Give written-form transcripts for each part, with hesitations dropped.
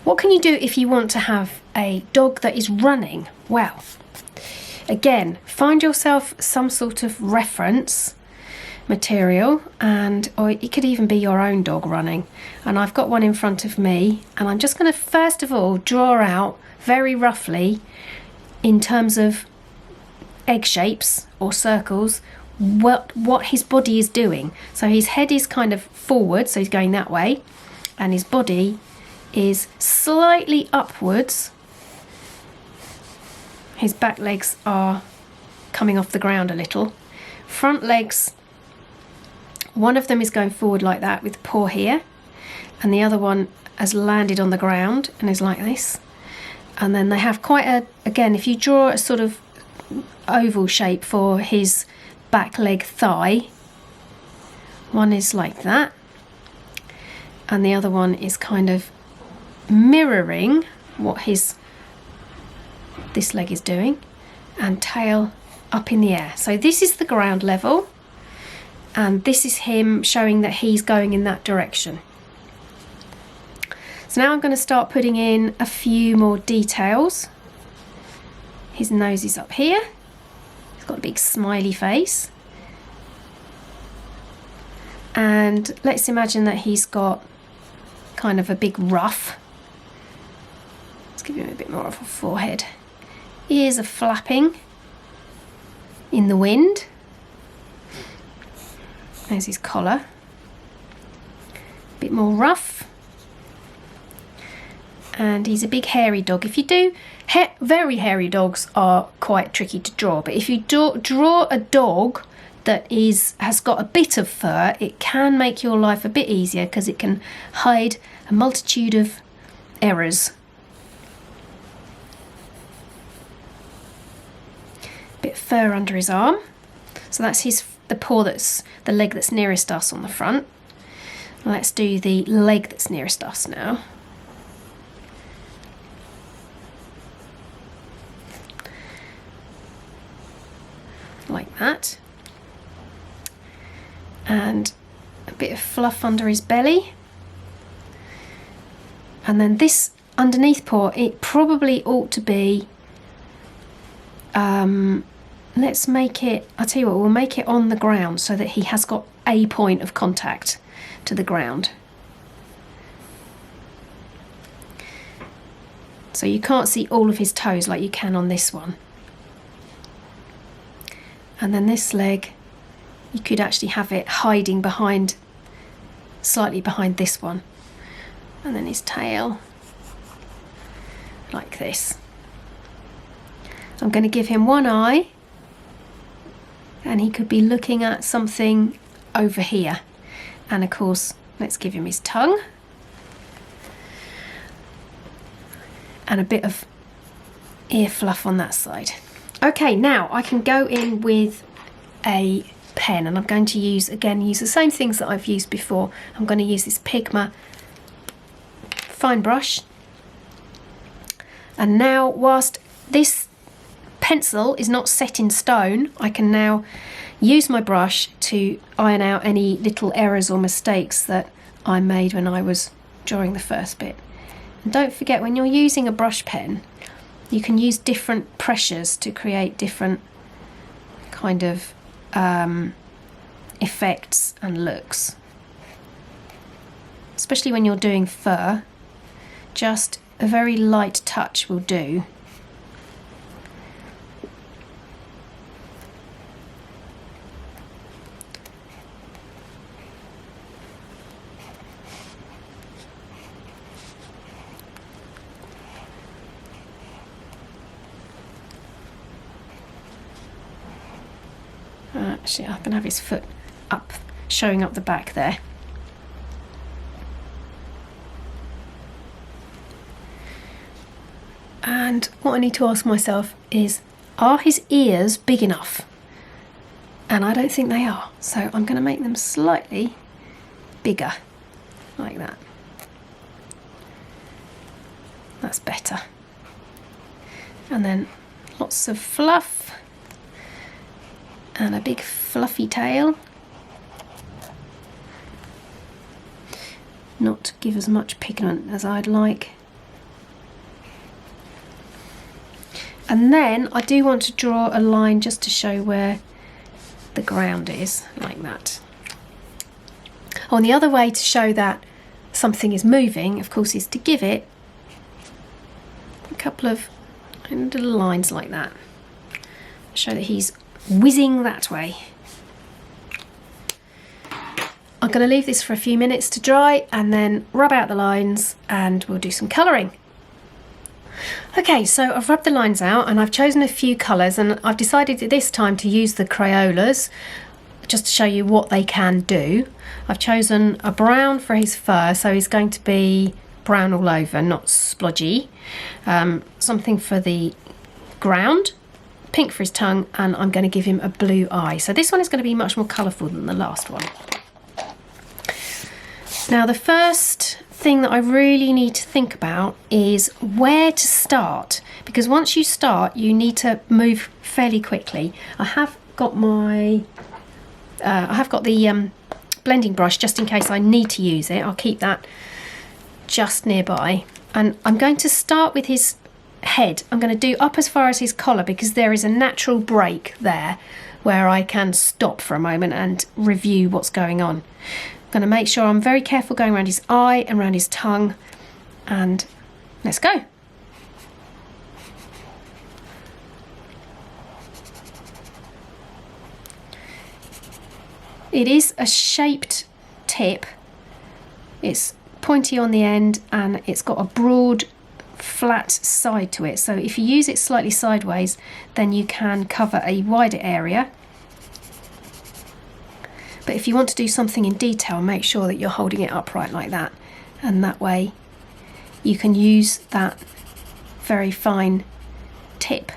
What can you do if you want to have a dog that is running? Well, again, find yourself some sort of reference material, or it could even be your own dog running. And I've got one in front of me, and I'm just going to first of all draw out very roughly in terms of egg shapes or circles what his body is doing. So his head is kind of forward, so he's going that way, and his body is slightly upwards. His back legs are coming off the ground a little. Front legs, one of them is going forward like that with the paw here, and the other one has landed on the ground and is like this. And then they have quite a, again, if you draw a sort of oval shape for his back leg thigh, one is like that, and the other one is kind of mirroring what this leg is doing, and tail up in the air. So this is the ground level, and this is him showing that he's going in that direction. So now I'm going to start putting in a few more details. His nose is up here. He's got a big smiley face. And let's imagine that he's got kind of a big ruff. Let's give him a bit more of a forehead. Ears are flapping in the wind. There's his collar. A bit more rough. And he's a big hairy dog. If you do, very hairy dogs are quite tricky to draw, but if you draw a dog that has got a bit of fur, it can make your life a bit easier because it can hide a multitude of errors. Bit of fur under his arm. So that's the leg that's nearest us on the front. Let's do the leg that's nearest us now. Like that. And a bit of fluff under his belly. And then this underneath paw, it probably ought to be, let's make it, I'll tell you what, we'll make it on the ground so that he has got a point of contact to the ground. So you can't see all of his toes like you can on this one. And then this leg, you could actually have it hiding slightly behind this one. And then his tail, like this. I'm going to give him one eye, and he could be looking at something over here. And of course, let's give him his tongue. And a bit of ear fluff on that side. Okay, now I can go in with a pen, and I'm going to use the same things that I've used before. I'm going to use this Pigma fine brush. And now, whilst this pencil is not set in stone, I can now use my brush to iron out any little errors or mistakes that I made when I was drawing the first bit. And don't forget, when you're using a brush pen, you can use different pressures to create different kind of effects and looks. Especially when you're doing fur, just a very light touch will do. Actually, I can have his foot up, showing up the back there. And what I need to ask myself is, are his ears big enough? And I don't think they are, so I'm going to make them slightly bigger, like that. That's better. And then lots of fluff. And a big fluffy tail. Not to give as much pigment as I'd like. And then I do want to draw a line just to show where the ground is, like that. Oh, and the other way to show that something is moving, of course, is to give it a couple of little lines like that. Show that he's whizzing that way. I'm going to leave this for a few minutes to dry and then rub out the lines and we'll do some colouring. Okay, so I've rubbed the lines out and I've chosen a few colours, and I've decided at this time to use the Crayolas just to show you what they can do. I've chosen a brown for his fur, so he's going to be brown all over, not splodgy. Something for the ground, pink for his tongue, and I'm going to give him a blue eye. So this one is going to be much more colourful than the last one. Now the first thing that I really need to think about is where to start, because once you start you need to move fairly quickly. I have got the blending brush just in case I need to use it. I'll keep that just nearby, and I'm going to start with his head. I'm going to do up as far as his collar because there is a natural break there where I can stop for a moment and review what's going on. I'm going to make sure I'm very careful going around his eye and around his tongue, and let's go. It is a shaped tip. It's pointy on the end and it's got a broad flat side to it, so if you use it slightly sideways then you can cover a wider area. But if you want to do something in detail, make sure that you're holding it upright like that, and that way you can use that very fine tip.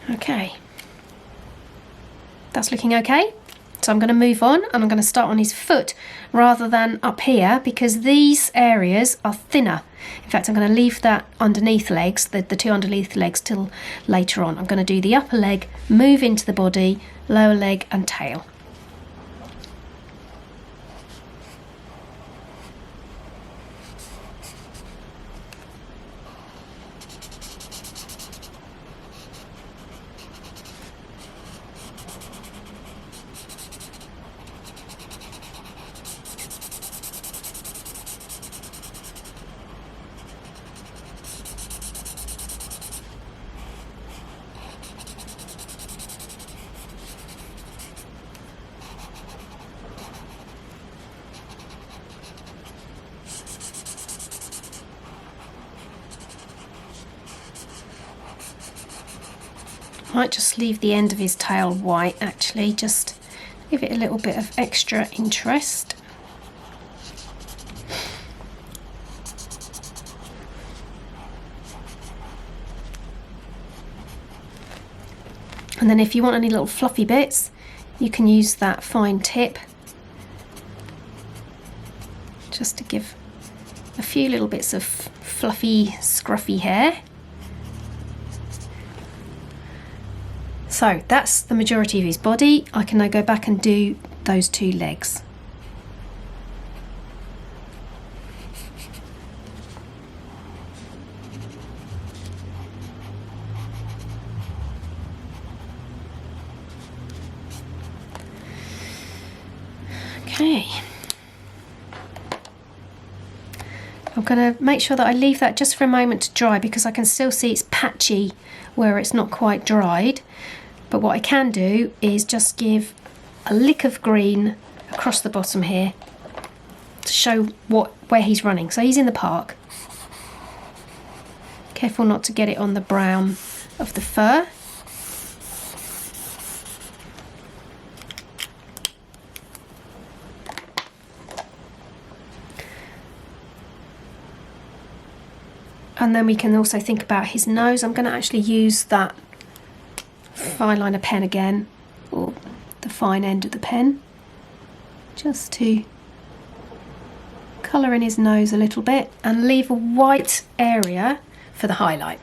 Okay. That's looking okay. So I'm going to move on and I'm going to start on his foot rather than up here because these areas are thinner. In fact, I'm going to leave that underneath legs, the two underneath legs, till later on. I'm going to do the upper leg, move into the body, lower leg and tail. Might just leave the end of his tail white actually, just give it a little bit of extra interest. And then if you want any little fluffy bits, you can use that fine tip just to give a few little bits of fluffy, scruffy hair. So that's the majority of his body. I can now go back and do those two legs. Okay. I'm going to make sure that I leave that just for a moment to dry because I can still see it's patchy where it's not quite dried. But what I can do is just give a lick of green across the bottom here to show where he's running. So he's in the park. Careful not to get it on the brown of the fur. And then we can also think about his nose. I'm going to actually use that fine liner pen again, or the fine end of the pen, just to colour in his nose a little bit and leave a white area for the highlight.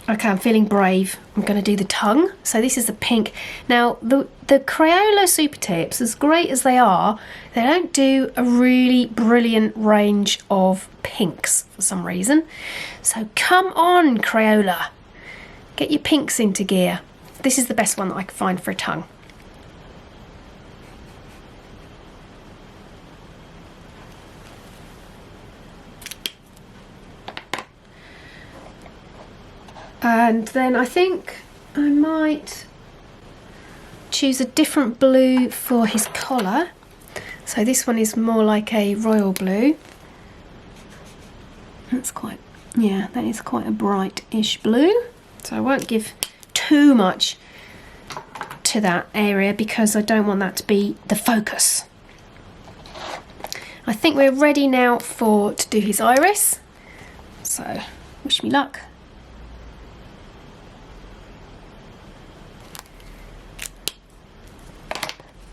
Okay, I'm feeling brave. I'm going to do the tongue. So this is the pink. Now, the Crayola Super Tips, as great as they are, they don't do a really brilliant range of pinks for some reason. So come on, Crayola. Get your pinks into gear. This is the best one that I could find for a tongue. And then I think I might choose a different blue for his collar. So this one is more like a royal blue. That's quite, yeah, that is quite a bright-ish blue. So I won't give too much to that area because I don't want that to be the focus. I think we're ready now to do his iris. So wish me luck.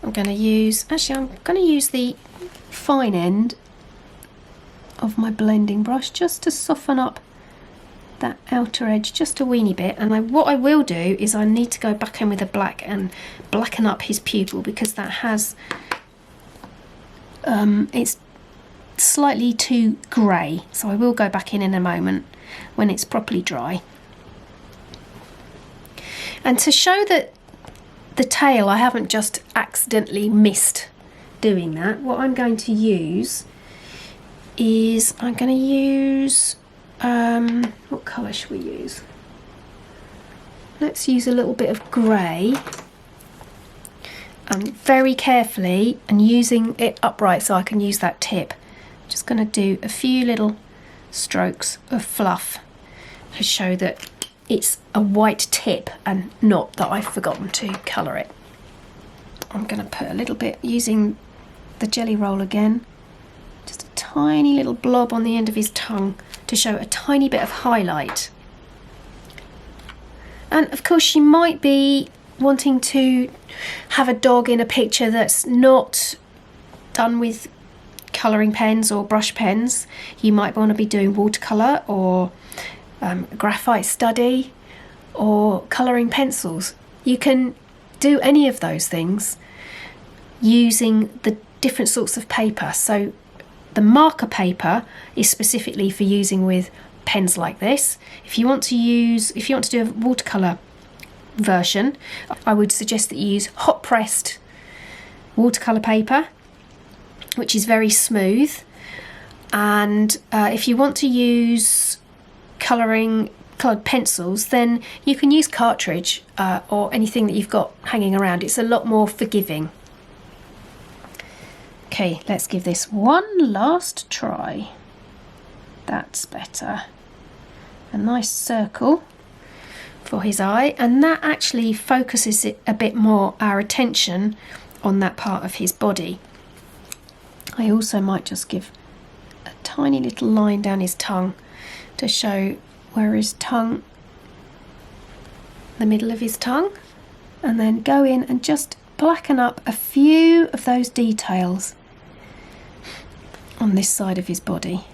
I'm going to use the fine end of my blending brush just to soften up that outer edge just a weeny bit. And what I will do is I need to go back in with a black and blacken up his pupil because that has, it's slightly too grey. So I will go back in a moment when it's properly dry. And to show that the tail, I haven't just accidentally missed doing that. What I'm going to use is what colour should we use? Let's use a little bit of grey. And very carefully, and using it upright so I can use that tip. Just going to do a few little strokes of fluff to show that it's a white tip and not that I've forgotten to colour it. I'm going to put a little bit, using the jelly roll again, just a tiny little blob on the end of his tongue to show a tiny bit of highlight. And of course you might be wanting to have a dog in a picture that's not done with colouring pens or brush pens. You might want to be doing watercolour or graphite study or colouring pencils. You can do any of those things using the different sorts of paper. So the marker paper is specifically for using with pens like this. If you want to do a watercolour version, I would suggest that you use hot pressed watercolour paper, which is very smooth. And if you want to use coloured pencils, then you can use cartridge or anything that you've got hanging around. It's a lot more forgiving. Okay, let's give this one last try. That's better. A nice circle for his eye, and that actually focuses it a bit more, our attention on that part of his body. I also might just give a tiny little line down his tongue to show where his tongue, the middle of his tongue, and then go in and just blacken up a few of those details on this side of his body.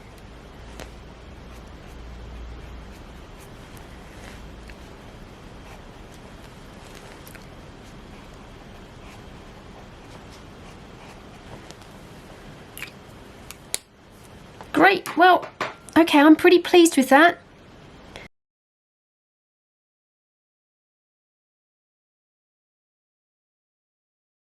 Great, well, okay, I'm pretty pleased with that.